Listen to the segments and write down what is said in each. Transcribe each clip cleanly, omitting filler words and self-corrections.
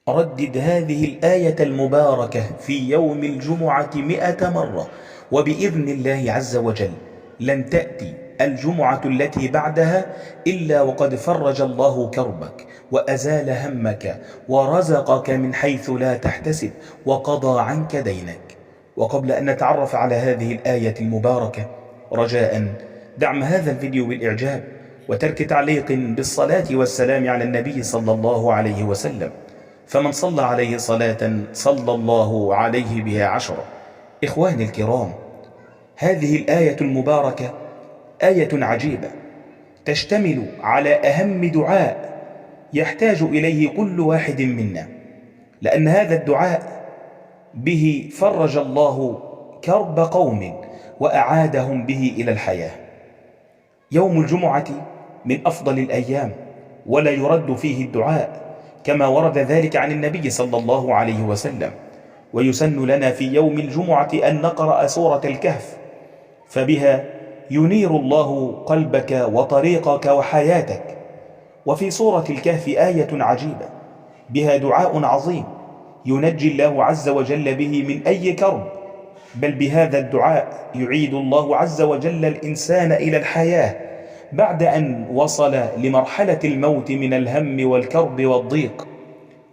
ردد هذه الآية المباركة في يوم الجمعة 100 مرة، وبإذن الله عز وجل لن تأتي الجمعة التي بعدها إلا وقد فرج الله كربك وأزال همك ورزقك من حيث لا تحتسب وقضى عنك دينك. وقبل أن نتعرف على هذه الآية المباركة، رجاء دعم هذا الفيديو بالإعجاب وترك تعليق بالصلاة والسلام على النبي صلى الله عليه وسلم، فمن صلى عليه صلاة صلى الله عليه بها 10. إخواني الكرام، هذه الآية المباركة آية عجيبة تشتمل على أهم دعاء يحتاج إليه كل واحد منا، لأن هذا الدعاء به فرج الله كرب قوم وأعادهم به إلى الحياة. يوم الجمعة من أفضل الأيام ولا يرد فيه الدعاء، كما ورد ذلك عن النبي صلى الله عليه وسلم. ويسن لنا في يوم الجمعة أن نقرأ سورة الكهف، فبها ينير الله قلبك وطريقك وحياتك. وفي سورة الكهف آية عجيبة بها دعاء عظيم ينجي الله عز وجل به من أي كرب، بل بهذا الدعاء يعيد الله عز وجل الإنسان إلى الحياة بعد أن وصل لمرحلة الموت من الهم والكرب والضيق.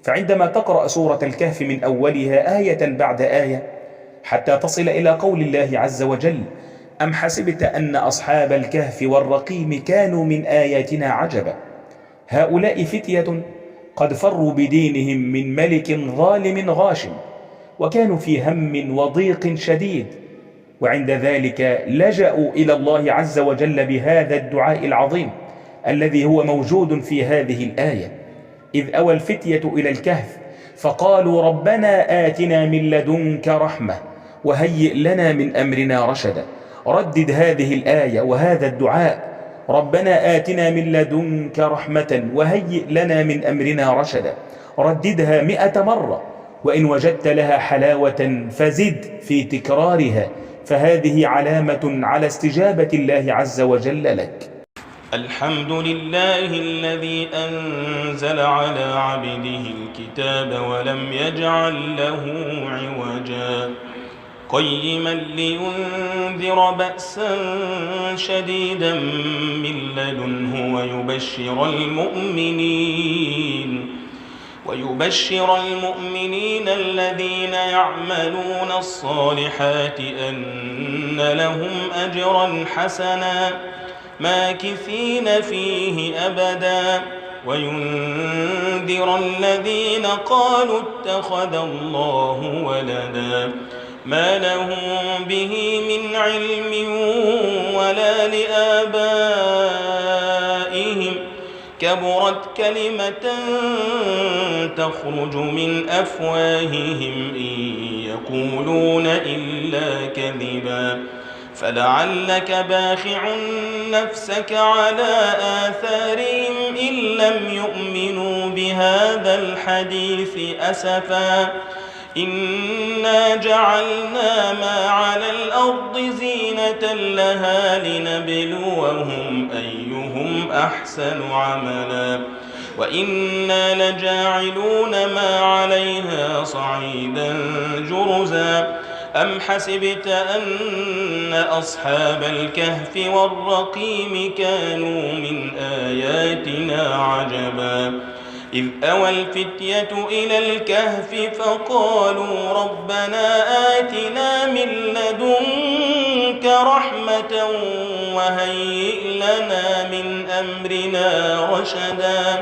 فعندما تقرأ سورة الكهف من أولها آية بعد آية حتى تصل إلى قول الله عز وجل: أم حسبت أن أصحاب الكهف والرقيم كانوا من آياتنا عجبا. هؤلاء فتية قد فروا بدينهم من ملك ظالم غاشم، وكانوا في هم وضيق شديد، وعند ذلك لجأوا إلى الله عز وجل بهذا الدعاء العظيم الذي هو موجود في هذه الآية. إذ أوى الفتية إلى الكهف فقالوا: ربنا آتنا من لدنك رحمة وهيئ لنا من أمرنا رشدا. ردد هذه الآية وهذا الدعاء: ربنا آتنا من لدنك رحمة وهيئ لنا من أمرنا رشدا. رددها 100 مرة، وإن وجدت لها حلاوة فزد في تكرارها، فهذه علامة على استجابة الله عز وجل لك. الحمد لله الذي أنزل على عبده الكتاب ولم يجعل له عوجا قيما لينذر بأسا شديدا من لدنه ويبشر المؤمنين الذين يعملون الصالحات أن لهم أجرا حسنا ماكثين فيه أبدا، وينذر الذين قالوا اتخذ الله ولدا ما لهم به من علم ولا لآبائهم، كبرت كلمة تخرج من أفواههم إن يقولون إلا كذبا، فلعلك باخع نفسك على آثارهم إن لم يؤمنوا بهذا الحديث أسفا. إنا جعلنا ما على الأرض زينة لها لنبلوهم أيهم أحسن عملا، وإنا لجاعلون ما عليها صعيدا جرزا. أم حسبت أن أصحاب الكهف والرقيم كانوا من آياتنا عجبا إذ أوى الفتية إلى الكهف فقالوا ربنا آتنا من لدنك رحمة وهيئ لنا من أمرنا رشدا.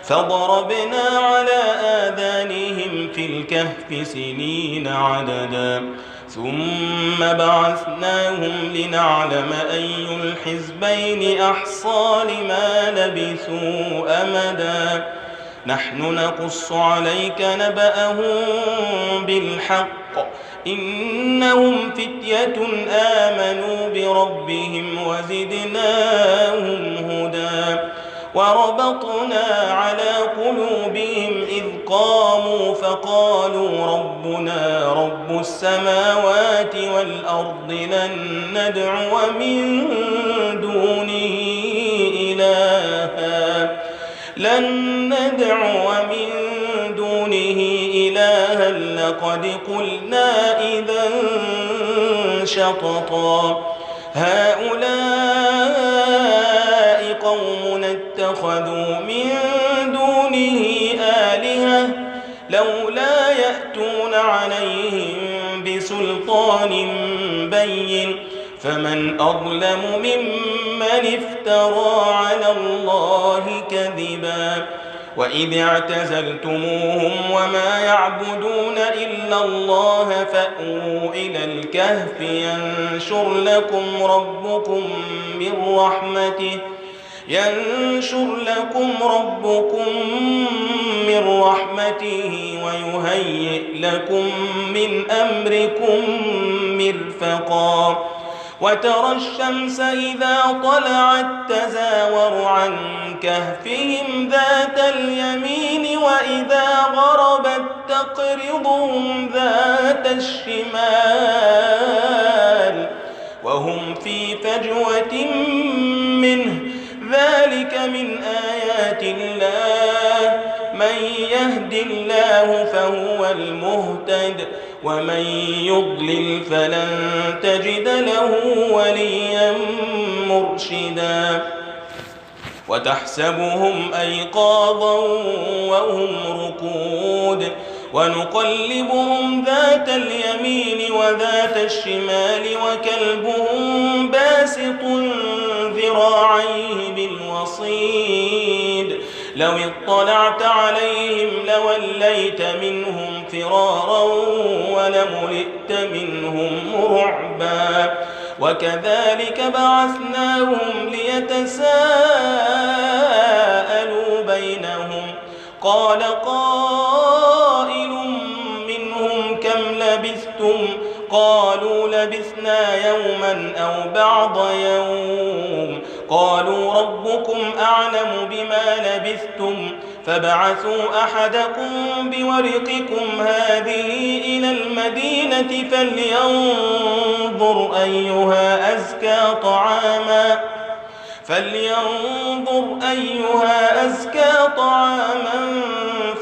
فضربنا على آذانهم في الكهف سنين عددا ثم بعثناهم لنعلم أي الحزبين أحصى لما لبثوا أمدا. نحن نقص عليك نبأهم بالحق إنهم فتية آمنوا بربهم وزدناهم هدى. وربطنا على قلوبهم إذ قاموا فقالوا ربنا رب السماوات والأرض لن ندعو من دونه دونه إلها لقد قلنا إذا شططا هؤلاء قوم اتخذوا من دونه آلهة لولا يأتون عليهم بسلطان بين فمن أظلم ممن افترى على الله كذبا وإذ اعتزلتموهم وما يعبدون إلا الله فأووا إلى الكهف ينشر لكم من رحمته ويهيئ لكم من أمركم مرفقا وترى الشمس إذا طلعت تزاور عن كهفهم ذات اليمين وإذا غربت تقرضهم ذات الشمال وهم في فجوة منه ذلك من آيات الله من يهد الله فهو المهتد ومن يضلل فلن تجد له وليا مرشدا وتحسبهم أيقاظا وهم رقود ونقلبهم ذات اليمين وذات الشمال وكلبهم باسط ذراعيه بالوصيد لو اطلعت عليهم لوليت منهم فرارا ولملئت منهم رعبا وكذلك بعثناهم ليتساءلوا بينهم قال قائل منهم كم لبثتم قالوا لبثنا يوما أو بعض يوم قالوا ربكم أعلم بما لبثتم فابعثوا أحدكم بورقكم هذه إلى المدينة فلينظر أيها أزكى طعاما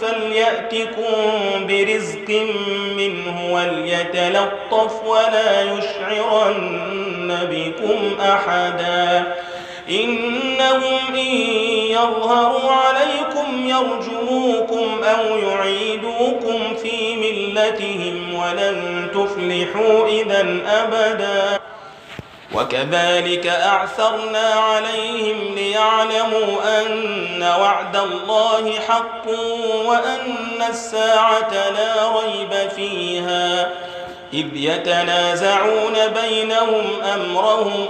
فليأتكم برزق منه وليتلطف ولا يشعرن بكم أحدا إنهم إن يظهروا عليكم يرجموكم أو يعيدوكم في ملتهم ولن تفلحوا إذا أبدا وكذلك أعثرنا عليهم ليعلموا أن وعد الله حق وأن الساعة لا ريب فيها إذ يتنازعون بينهم أمرهم